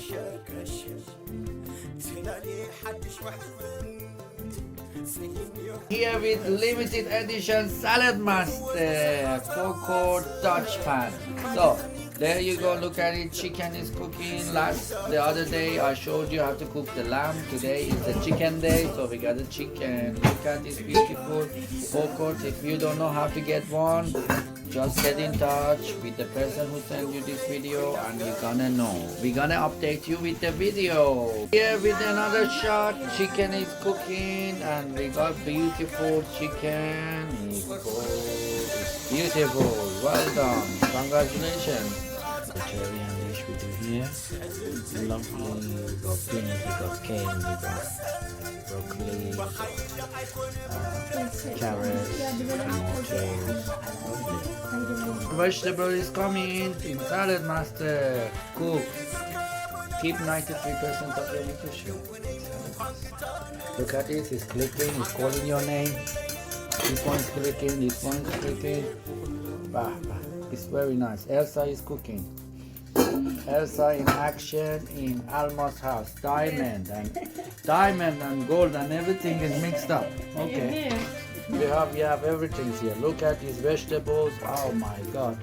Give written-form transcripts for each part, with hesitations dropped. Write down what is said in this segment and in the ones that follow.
Here with limited edition Saladmaster Cocoa Dutch Pan. So there you go, look at it, chicken is cooking. The other day I showed you how to cook the lamb. Today is the chicken day, so we got the chicken. Look at this beautiful forecourt. If you don't know how to get one, just get in touch with the person who sent you this video and you're gonna know. We're gonna update you with the video. Here with another shot, chicken is cooking and we got beautiful chicken. It's beautiful. Well done. Congratulations. Vegetarian dish we do here. Lovely. We got beans, we got cane, we got broccoli, carrots, tomatoes. Vegetable is coming in Saladmaster. Cook. Keep 93% of your nutrition. Look at this, it's clicking, it's calling your name. This one's clicking, this one's clicking. Bah, bah. It's very nice. Elsa is cooking. Elsa in action in Alma's house. Diamond and gold and everything is mixed up. Okay. You have everything here. Look at these vegetables. Oh my God.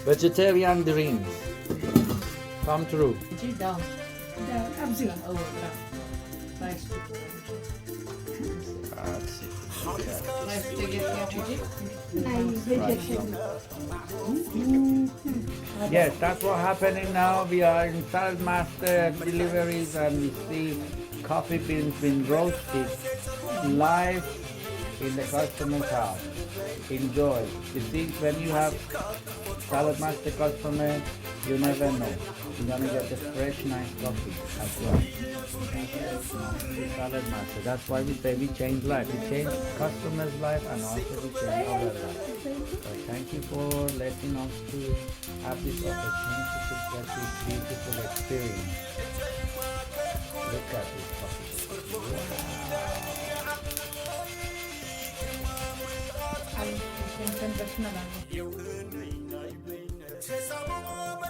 Vegetarian dreams come true. Yes, that's what's happening now. We are in Saladmaster deliveries and we see coffee beans being roasted live in the customer's house. Enjoy. You see, when you have Saladmaster customer, you never know. You're gonna get the fresh, nice coffee as well. Saladmaster. That's why we say we change life. We change customers' life and also we change our life. So thank you for letting us to have this opportunity to get this beautiful experience. Look at this coffee. Wow.